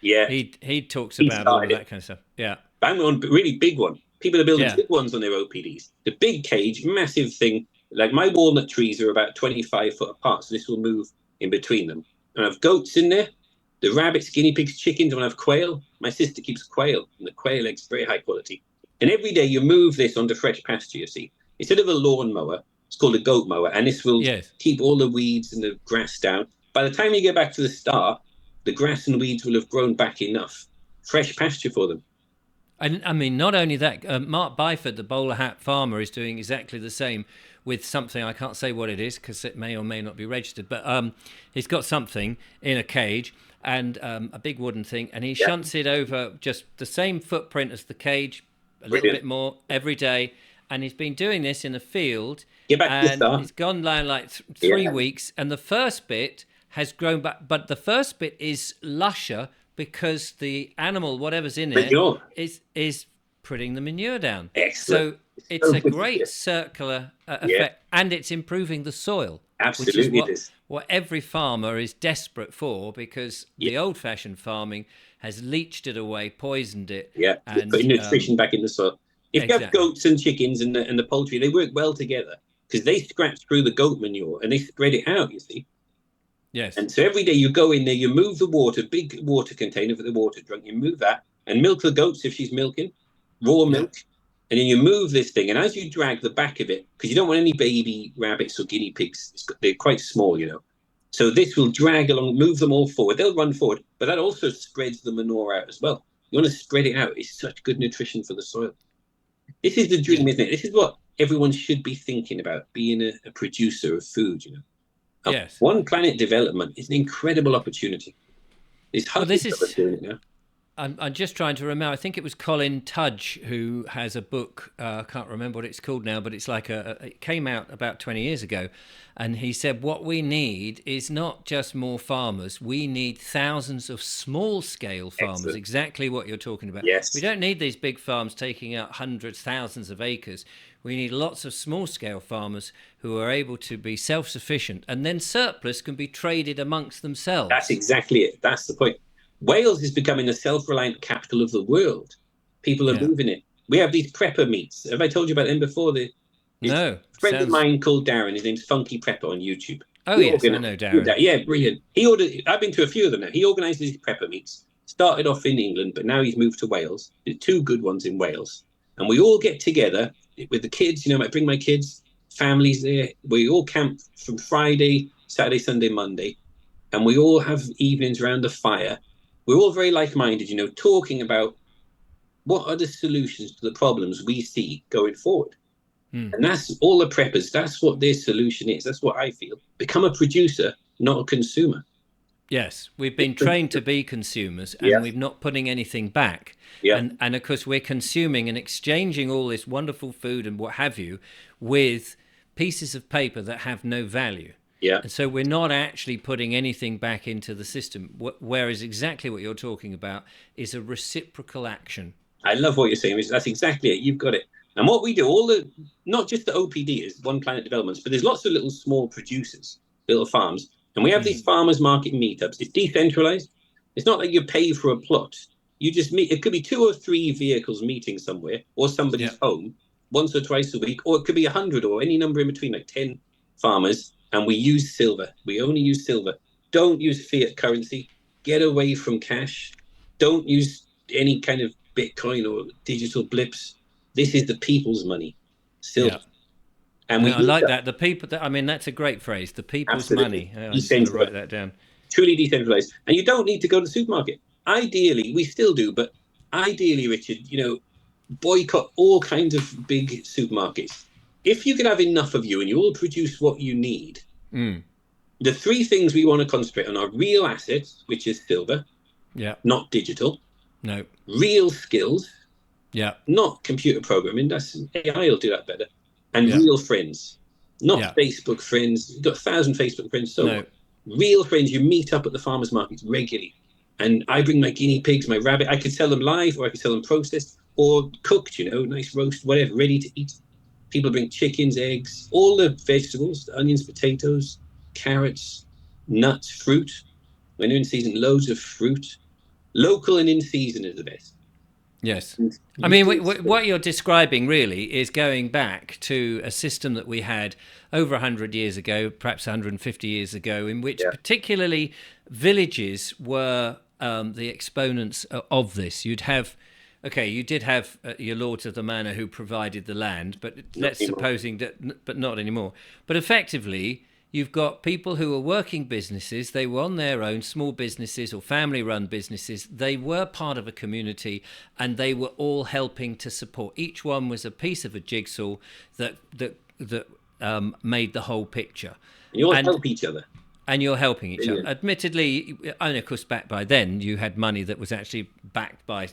S2: Yeah,
S1: he talks about all of that kind of stuff. Yeah,
S2: bang on, really big one. People are building big ones on their OPDs. The big cage, massive thing. Like my walnut trees are about 25 foot apart, so this will move in between them. And I have goats in there. The rabbits, guinea pigs, chickens. I want to have quail. My sister keeps quail, and the quail eggs very high quality. And every day you move this onto fresh pasture, you see. Instead of a lawn mower, it's called a goat mower. And this will keep all the weeds and the grass down. By the time you get back to the start, the grass and weeds will have grown back enough. Fresh pasture for them.
S1: And I mean, not only that, Mark Byford, the bowler hat farmer, is doing exactly the same with something. I can't say what it is because it may or may not be registered. But he's got something in a cage and a big wooden thing. And he shunts it over just the same footprint as the cage, a little bit more every day, and he's been doing this in a field. And it's gone down like 3 weeks, and the first bit has grown back, but the first bit is lusher because the animal, whatever's in it, is putting the manure down.
S2: Excellent.
S1: So it's a great circular effect, and it's improving the soil.
S2: Absolutely,
S1: which is what every farmer is desperate for, because the old-fashioned farming has leached it away, poisoned it.
S2: Yeah, and putting nutrition back in the soil. If you have goats and chickens and the poultry, they work well together because they scratch through the goat manure and they spread it out, you see.
S1: Yes.
S2: And so every day you go in there, you move the water, big water container for the water drunk, you move that and milk the goats if she's milking, raw milk. And then you move this thing, and as you drag the back of it, because you don't want any baby rabbits or guinea pigs, they're quite small, So this will drag along, move them all forward. They'll run forward, but that also spreads the manure out as well. You want to spread it out. It's such good nutrition for the soil. This is the dream, isn't it? This is what everyone should be thinking about, being a producer of food,
S1: Yes.
S2: One planet development is an incredible opportunity. There's hundreds of us doing it now.
S1: I'm just trying to remember. I think it was Colin Tudge who has a book. I can't remember what it's called now, but it's like it came out about 20 years ago. And he said, what we need is not just more farmers. We need thousands of small-scale farmers. Excellent. Exactly what you're talking about.
S2: Yes.
S1: We don't need these big farms taking out hundreds, thousands of acres. We need lots of small-scale farmers who are able to be self-sufficient. And then surplus can be traded amongst themselves.
S2: That's exactly it. That's the point. Wales is becoming the self-reliant capital of the world. People are moving it. We have these prepper meets. Have I told you about them before?
S1: No.
S2: A friend of mine called Darren. His name's Funky Prepper on YouTube.
S1: Oh, yes, I know Darren.
S2: Yeah, brilliant. I've been to a few of them now. He organises these prepper meets. Started off in England, but now he's moved to Wales. There's 2 good ones in Wales. And we all get together with the kids. I might bring my kids. families there. We all camp from Friday, Saturday, Sunday, Monday, and we all have evenings around the fire. We're all very like-minded, talking about what are the solutions to the problems we see going forward. And that's all the preppers. That's what their solution is. That's what I feel. Become a producer, not a consumer.
S1: Yes, we've been trained to be consumers, and
S2: Yeah.
S1: we're not putting anything back.
S2: Yeah.
S1: And of course, we're consuming and exchanging all this wonderful food and what have you with pieces of paper that have no value.
S2: Yeah.
S1: And so we're not actually putting anything back into the system. Whereas exactly what you're talking about is a reciprocal action.
S2: I love what you're saying. That's exactly it. You've got it. And what we do, not just the OPD is One Planet Developments, but there's lots of little small producers, little farms. And we have these farmers market meetups. It's decentralized. It's not like you pay for a plot. You just meet. It could be 2 or 3 vehicles meeting somewhere, or somebody's home once or twice a week, or it could be 100 or any number in between, like 10 farmers. And we use silver. We only use silver. Don't use fiat currency. Get away from cash. Don't use any kind of Bitcoin or digital blips. This is the people's money. Silver.
S1: Yeah.
S2: And
S1: I like that. The people. That's a great phrase. The people's money. I'm just going to write that down.
S2: Truly decentralized. And you don't need to go to the supermarket. Ideally, we still do, but ideally, Richard, boycott all kinds of big supermarkets. If you can have enough of you and you all produce what you need, the 3 things we want to concentrate on are real assets, which is silver, not digital.
S1: No.
S2: Real skills, not computer programming. That's AI will do that better. And real friends, not Facebook friends. You've got 1,000 Facebook friends. So real friends, you meet up at the farmers markets regularly. And I bring my guinea pigs, my rabbit. I could sell them live, or I could sell them processed or cooked, nice roast, whatever, ready to eat. People bring chickens, eggs, all the vegetables, onions, potatoes, carrots, nuts, fruit. When they're in season, loads of fruit. Local and in season is the best.
S1: Yes. I mean, what you're describing really is going back to a system that we had over 100 years ago, perhaps 150 years ago, in which particularly villages were the exponents of this. You did have your lords of the manor who provided the land, but but not anymore. But effectively, you've got people who are working businesses. They were on their own, small businesses or family-run businesses. They were part of a community, and they were all helping to support. Each one was a piece of a jigsaw that made the whole picture.
S2: And you all help each other.
S1: And you're helping each other. Admittedly, and of course, back by then, you had money that was actually backed by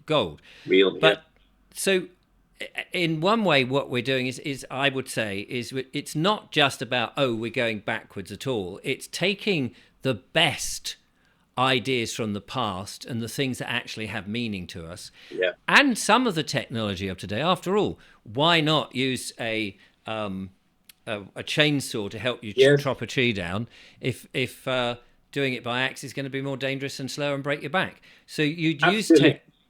S1: gold. So in one way, what we're doing is I would say, it's not just about, we're going backwards at all. It's taking the best ideas from the past and the things that actually have meaning to us.
S2: Yeah.
S1: And some of the technology of today. After all, why not use a chainsaw to help you chop a tree down if doing it by axe is going to be more dangerous and slower and break your back? So you'd use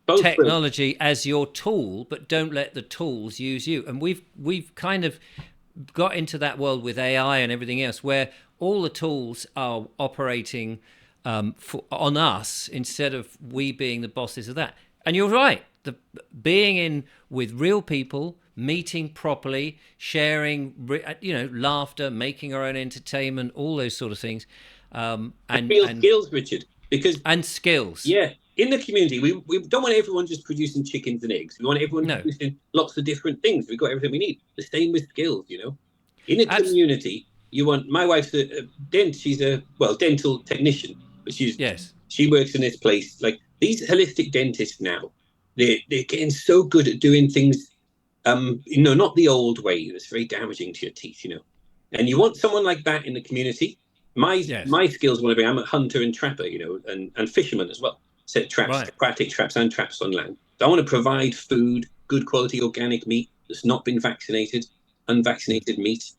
S1: technology as your tool, but don't let the tools use you. And we've kind of got into that world with AI and everything else, where all the tools are operating on us instead of we being the bosses of that. And you're right. Being in with real people, meeting properly, sharing, laughter, making our own entertainment, all those sort of things. And
S2: skills, Richard,
S1: and skills.
S2: Yeah. In the community, we don't want everyone just producing chickens and eggs. We want everyone producing lots of different things. We've got everything we need. The same with skills, In a community, you want... My wife's a dent. She's a dental technician, but she works in this place. Like these holistic dentists now, they're getting so good at doing things, not the old way. That's very damaging to your teeth, And you want someone like that in the community. My skills want to be... I'm a hunter and trapper, and fisherman as well. Set traps, aquatic traps and traps on land. So I want to provide food, good quality organic meat that's not been vaccinated, unvaccinated meat.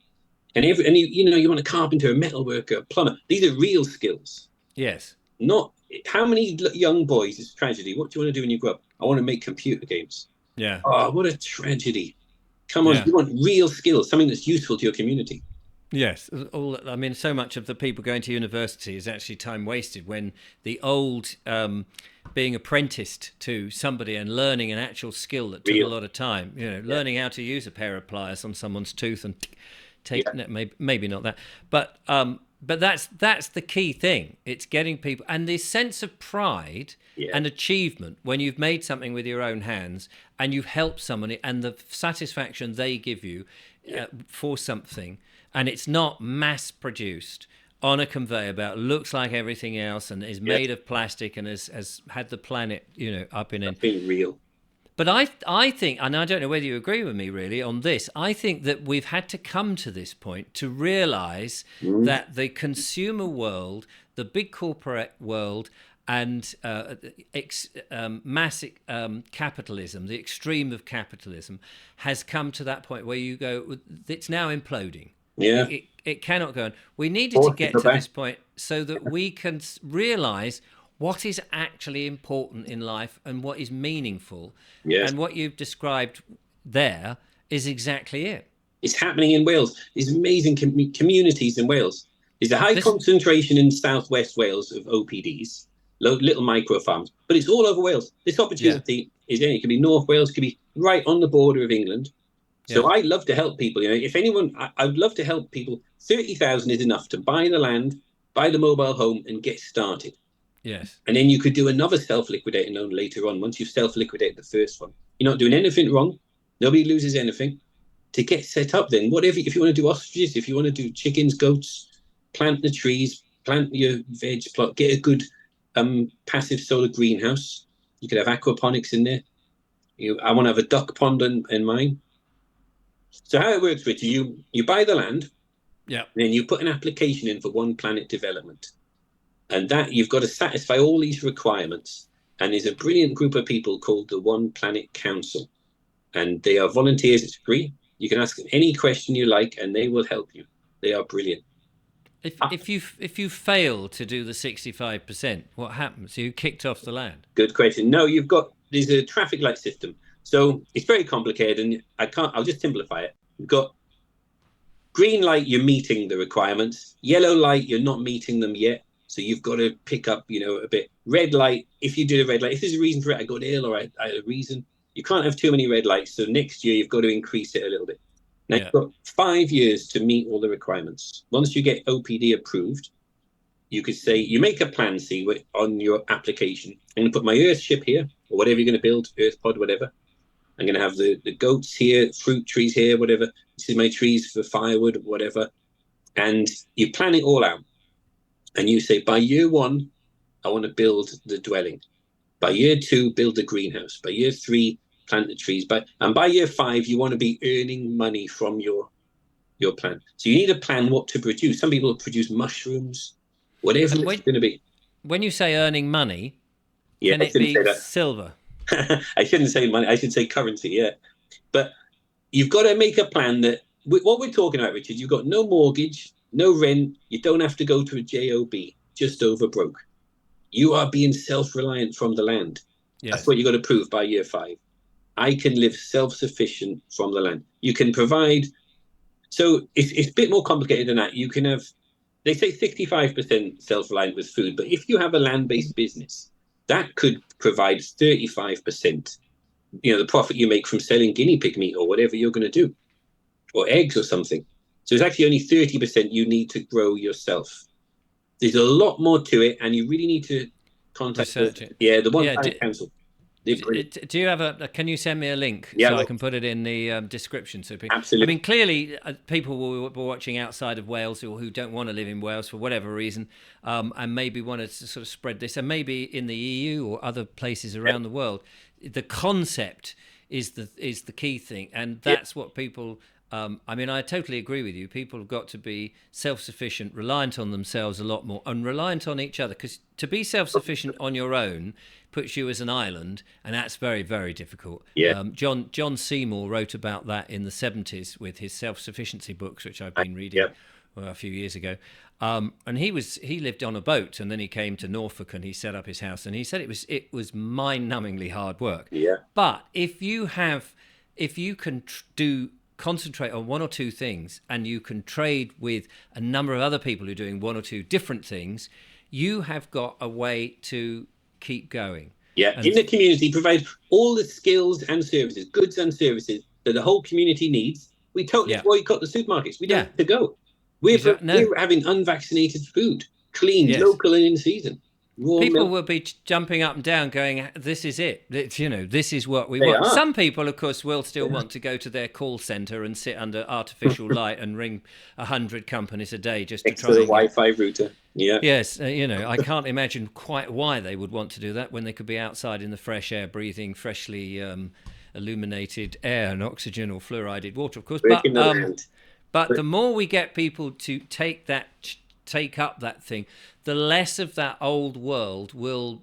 S2: And you want a carpenter, a metal worker, a plumber. These are real skills.
S1: Yes.
S2: Not how many young boys, it's a tragedy. What do you want to do when you grow up? I want to make computer games.
S1: Yeah.
S2: Oh, what a tragedy. Come on, you want real skills, something that's useful to your community.
S1: Yes, I mean, so much of the people going to university is actually time wasted when the old being apprenticed to somebody and learning an actual skill that took a
S2: Real.
S1: lot of time. Learning how to use a pair of pliers on someone's tooth and take
S2: Yeah.
S1: maybe not that, but that's the key thing. It's getting people and this sense of pride
S2: Yeah.
S1: and achievement when you've made something with your own hands and you've helped somebody and the satisfaction they give you for something, and it's not mass produced on a conveyor belt, looks like everything else and is made of plastic and has had the planet up in it.
S2: Being real.
S1: But I think, and I don't know whether you agree with me really on this, I think that we've had to come to this point to realize that the consumer world, the big corporate world, and mass capitalism, the extreme of capitalism, has come to that point where you go, it's now imploding.
S2: Yeah.
S1: It cannot go on. We needed to get to this point so that we can realize what is actually important in life and what is meaningful.
S2: Yes.
S1: And what you've described there is exactly it.
S2: It's happening in Wales. There's amazing communities in Wales. There's a high concentration in southwest Wales of OPDs, little micro farms, but it's all over Wales. This opportunity is it could be North Wales, could be right on the border of England. So I love to help people. If anyone, I would love to help people. 30,000 is enough to buy the land, buy the mobile home, and get started.
S1: Yes.
S2: And then you could do another self-liquidating loan later on once you've self-liquidated the first one. You're not doing anything wrong. Nobody loses anything. To get set up then, whatever, if you want to do ostriches, if you want to do chickens, goats, plant the trees, plant your veg plot, get a good passive solar greenhouse. You could have aquaponics in there. I want to have a duck pond in mine. So how it works, Richard, you buy the land, and then you put an application in for One Planet Development. And that you've got to satisfy all these requirements. And there's a brilliant group of people called the One Planet Council. And they are volunteers, it's free. You can ask them any question you like and they will help you. They are brilliant.
S1: If you fail to do the 65%, what happens? You kicked off the land.
S2: Good question. No, there's a traffic light system. So it's very complicated and I'll just simplify it. You've got green light, you're meeting the requirements. Yellow light, you're not meeting them yet. So you've got to pick up, a bit. Red light, if you do a red light, if there's a reason for it, I got ill or I had a reason. You can't have too many red lights. So next year, you've got to increase it a little bit. Now, you've got 5 years to meet all the requirements. Once you get OPD approved, you could say, you make a plan, on your application. I'm going to put my earth ship here, or whatever you're going to build, earth pod, whatever. I'm going to have the goats here, fruit trees here, whatever. This is my trees for firewood, whatever. And you plan it all out. And you say, by year 1, I want to build the dwelling. By year 2, build the greenhouse. By year 3, plant the trees. And by year 5, you want to be earning money from your plan. So you need a plan what to produce. Some people produce mushrooms, whatever it's going to be.
S1: When you say earning money, can it be silver?
S2: I shouldn't say money. I should say currency, yeah. But you've got to make a plan that, what we're talking about, Richard, you've got no mortgage, no rent, you don't have to go to a JOB, just over broke. You are being self-reliant from the land. Yes. That's what you've got to prove by year 5. I can live self-sufficient from the land. You can provide. So it's a bit more complicated than that. You can have, they say 65% self-reliant with food, but if you have a land-based business, that could provide 35%, the profit you make from selling guinea pig meat or whatever you're going to do, or eggs or something. So it's actually only 30% you need to grow yourself. There's a lot more to it, and you really need to contact the One Planet Council.
S1: Do you have can you send me a link so I can put it in the description? So people,
S2: absolutely.
S1: I mean, clearly people will be watching outside of Wales or who don't want to live in Wales for whatever reason, and maybe want to sort of spread this, and maybe in the EU or other places around the world. The concept is the key thing, and that's what people. I mean, I totally agree with you. People have got to be self-sufficient, reliant on themselves a lot more, and reliant on each other. Because to be self-sufficient on your own puts you as an island, and that's very, very difficult.
S2: Yeah.
S1: John Seymour wrote about that in the 70s with his self-sufficiency books, which I've been reading a few years ago. And he lived on a boat, and then he came to Norfolk and he set up his house, and he said it was mind-numbingly hard work.
S2: Yeah.
S1: But if you can do concentrate on one or two things, and you can trade with a number of other people who are doing one or two different things, you have got a way to keep going.
S2: Yeah,
S1: And
S2: in the community, provide all the skills and services, goods and services that the whole community needs. We totally
S1: yeah,
S2: boycott the supermarkets. We don't
S1: yeah,
S2: have to go. We're,
S1: exactly. No,
S2: we're having unvaccinated food, clean,
S1: yes.
S2: local and in season. Raw
S1: People
S2: milk.
S1: will be jumping up and down going, this is it. It's, this is what we
S2: They
S1: want.
S2: are.
S1: Some people, of course, will still want to go to their call centre and sit under artificial light and ring 100 companies a day just to
S2: Next to
S1: try
S2: the
S1: and get...
S2: Wi-Fi router. Yeah.
S1: Yes, I can't imagine quite why they would want to do that when they could be outside in the fresh air, breathing freshly illuminated air and oxygen or fluoridated water, of course.
S2: Working the land.
S1: But the more we get people to take up that thing, the less of that old world will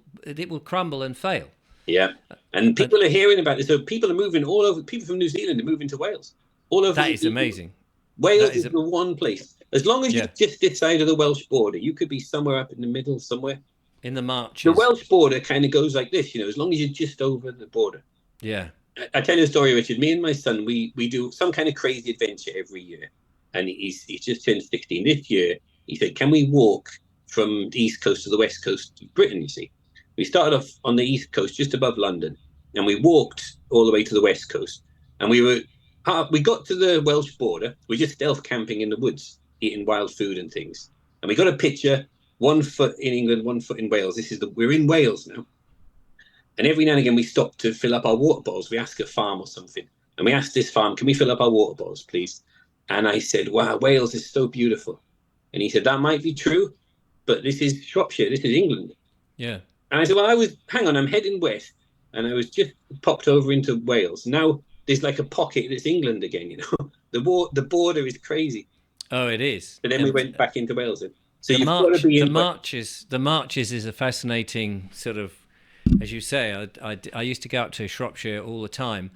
S1: crumble and fail.
S2: Yeah, and people are hearing about this. So people are moving all over. People from New Zealand are moving to Wales. All over.
S1: That is amazing.
S2: Wales is the one place. As long as you're just this side of the Welsh border, you could be somewhere up in the middle, somewhere.
S1: In the marches.
S2: The Welsh border kind of goes like this, as long as you're just over the border.
S1: Yeah.
S2: I tell you a story, Richard. Me and my son, we do some kind of crazy adventure every year. And he's just turned 16 this year. He said, can we walk from the East Coast to the West Coast of Britain, you see? We started off on the East Coast, just above London, and we walked all the way to the West Coast. And we got to the Welsh border. We're just stealth camping in the woods, eating wild food and things. And we got a picture, 1 foot in England, 1 foot in Wales. We're in Wales now. And every now and again, we stop to fill up our water bottles. We ask a farm or something. And we asked this farm, can we fill up our water bottles, please? And I said, wow, Wales is so beautiful. And he said, that might be true, but this is Shropshire, this is England.
S1: Yeah.
S2: And I said, well, hang on, I'm heading west. And I was just popped over into Wales. Now there's like a pocket that's England again, The border is crazy.
S1: Oh, it is.
S2: But then we went back into Wales. Then. So
S1: the marches is a fascinating sort of, as you say, I used to go up to Shropshire all the time.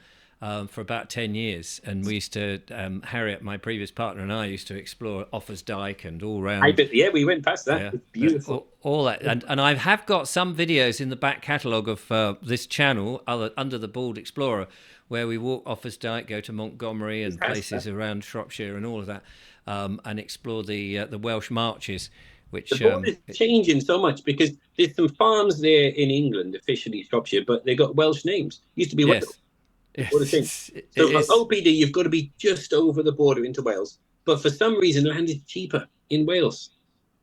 S1: For about 10 years, and we used to Harriet, my previous partner, and I used to explore Offa's Dyke and all round.
S2: We went past that. Yeah, it's beautiful.
S1: All that, and I have got some videos in the back catalogue of this channel, Under the Bald Explorer, where we walk Offa's Dyke, go to Montgomery and places around Shropshire and all of that, and explore the Welsh marches. Which
S2: the border's changing so much because there's some farms there in England, officially Shropshire, but they got Welsh names. Used to be Wales.
S1: Yes.
S2: So for OPD, you've got to be just over the border into Wales. But for some reason, land is cheaper in Wales.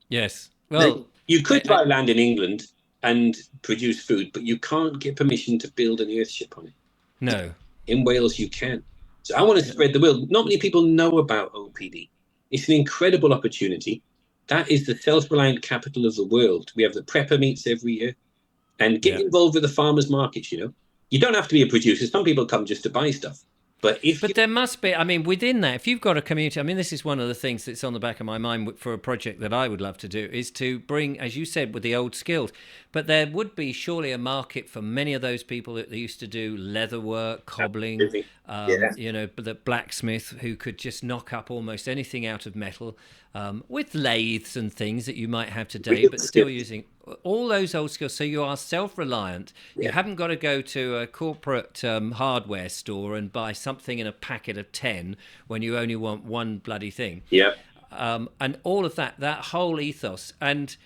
S1: Yes. Well,
S2: you could buy land in England and produce food, but you can't get permission to build an earthship on it.
S1: No.
S2: In Wales, you can. So I want to spread the word. Not many people know about OPD. It's an incredible opportunity. That is the self-reliant capital of the world. We have the prepper meets every year. And get involved with the farmers' markets, You don't have to be a producer. Some people come just to buy stuff. But
S1: there must be, within that, if you've got a community, this is one of the things that's on the back of my mind for a project that I would love to do, is to bring, as you said, with the old skills. But there would be surely a market for many of those people that used to do leather work, cobbling, the blacksmith who could just knock up almost anything out of metal, with lathes and things that you might have today, but still using all those old skills. So you are self-reliant. You haven't got to go to a corporate hardware store and buy something in a packet of 10 when you only want one bloody thing.
S2: Yeah.
S1: And all of that whole ethos and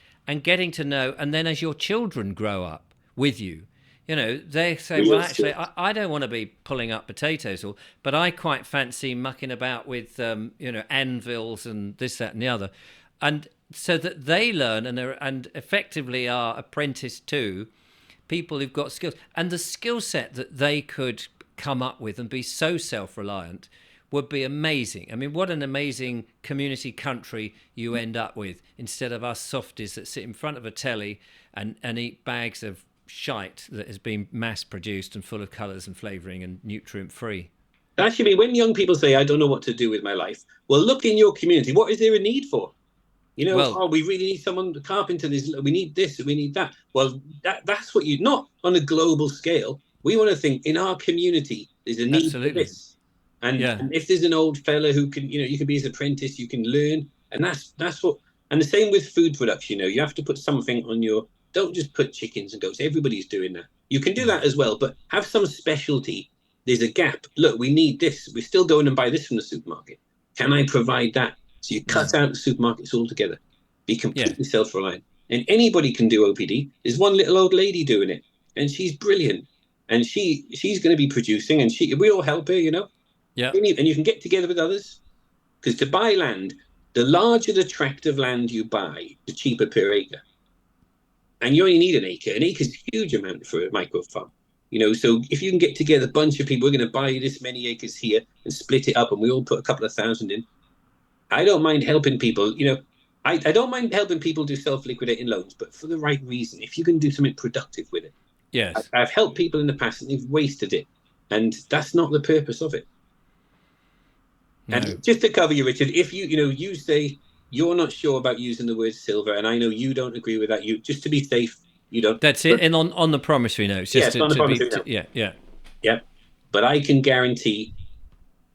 S1: getting to know, and then as your children grow up with you, they say, well, actually, I don't want to be pulling up potatoes, but I quite fancy mucking about with, anvils and this, that, and the other. And so that they learn and effectively are apprenticed to people who've got skills. And the skill set that they could come up with and be so self-reliant would be amazing. What an amazing community country you end up with, instead of us softies that sit in front of a telly and eat bags of shite that has been mass-produced and full of colours and flavouring and nutrient-free.
S2: Actually, when young people say, I don't know what to do with my life, well, look in your community. What is there a need for? We really need someone, the carpenter, we need this, we need that. Well, that's what not on a global scale. We want to think in our community, there's a need for this. And if there's an old fella who can, you can be his apprentice, you can learn. And that's what, and the same with food production, you have to put something on don't just put chickens and goats. Everybody's doing that. You can do that as well, but have some specialty there's a gap. Look, we need this. We're still going and buy this from the supermarket. Can I provide that? So you cut out the supermarkets altogether. Be completely self-reliant. And anybody can do OPD. There's one little old lady doing it, and she's brilliant. And she's going to be producing, and we all help her, you know.
S1: Yeah.
S2: And you can get together with others, because to buy land, the larger the tract of land you buy, the cheaper per acre. And you only need an acre. An acre is a huge amount for a micro farm. You know, so if you can get together a bunch of people, we're going to buy this many acres here and split it up, and we all put a couple of thousand in. I don't mind helping people. You know, I don't mind helping people do self-liquidating loans, but for the right reason. If you can do something productive with it.
S1: Yes.
S2: I've helped people in the past and they've wasted it, and that's not the purpose of it. No. And just to cover you, Richard, if you say you're not sure about using the word silver, and I know you don't agree with that, you just to be safe, you don't.
S1: That's it. And on the promissory notes, just
S2: on the promissory note. Yeah. But I can guarantee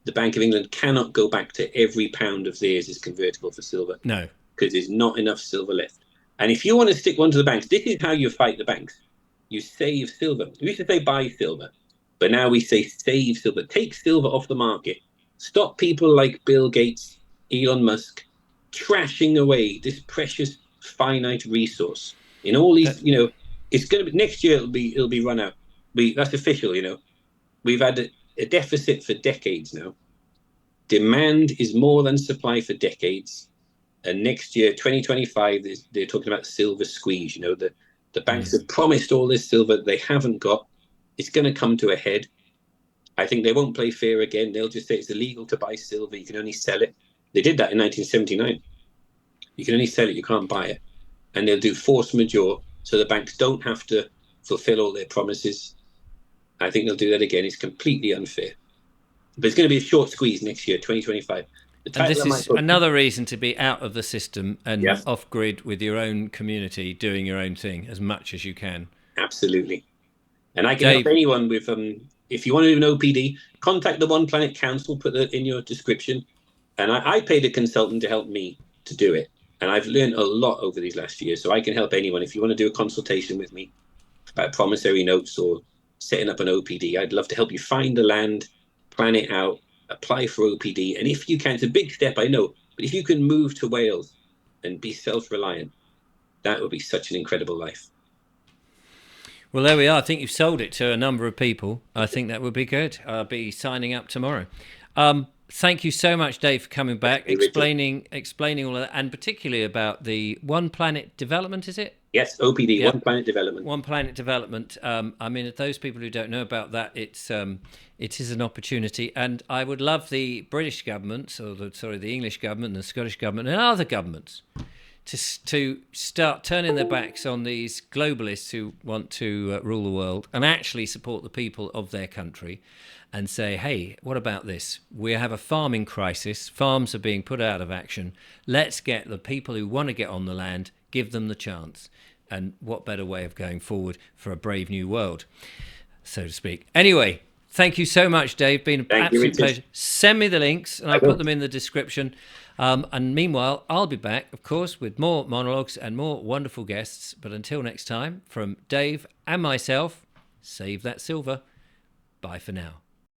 S2: the Bank of England cannot go back to every pound of theirs is convertible for silver.
S1: No,
S2: because there's not enough silver left. And if you want to stick one to the banks, this is how you fight the banks. You save silver. We used to say buy silver, but now we say save silver. Take silver off the market. Stop people like Bill Gates, Elon Musk, trashing away this precious finite resource. In all these, it's going to be next year. It'll be run out. That's official. We've had a deficit for decades now. Demand is more than supply for decades. And next year, 2025, they're talking about silver squeeze. The banks have promised all this silver they haven't got. It's going to come to a head. I think they won't play fair again. They'll just say it's illegal to buy silver. You can only sell it. They did that in 1979. You can only sell it. You can't buy it. And they'll do force majeure so the banks don't have to fulfill all their promises. I think they'll do that again. It's completely unfair. But it's going to be a short squeeze next year, 2025.
S1: And this is another reason to be out of the system and off grid with your own community, doing your own thing as much as you can.
S2: Absolutely. And I can help anyone with, if you want to do an OPD, contact the One Planet Council, put that in your description. And I paid a consultant to help me to do it. And I've learned a lot over these last few years. So I can help anyone. If you want to do a consultation with me about promissory notes or setting up an OPD, I'd love to help you find the land, plan it out, apply for OPD. And if you can, it's a big step, I know, but if you can move to Wales and be self-reliant, that would be such an incredible life.
S1: Well, there we are. I think you've sold it to a number of people. I think that would be good. I'll be signing up tomorrow. Thank you so much, Dave, for coming back, explaining all of that, and particularly about the One Planet Development, is it?
S2: Yes, OPD, yep. One Planet Development.
S1: One Planet Development. I mean, those people who don't know about that, it is an opportunity, and I would love the British government, or the English government, and the Scottish government, and other governments to start turning their backs on these globalists who want to rule the world and actually support the people of their country and say, hey, what about this? We have a farming crisis. Farms are being put out of action. Let's get the people who want to get on the land, give them the chance. And what better way of going forward for a brave new world, so to speak. Anyway, thank you so much, Dave. Been an absolute pleasure. Send me the links and I'll put them in the description. And meanwhile, I'll be back, of course, with more monologues and more wonderful guests. But until next time, from Dave and myself, save that silver. Bye for now.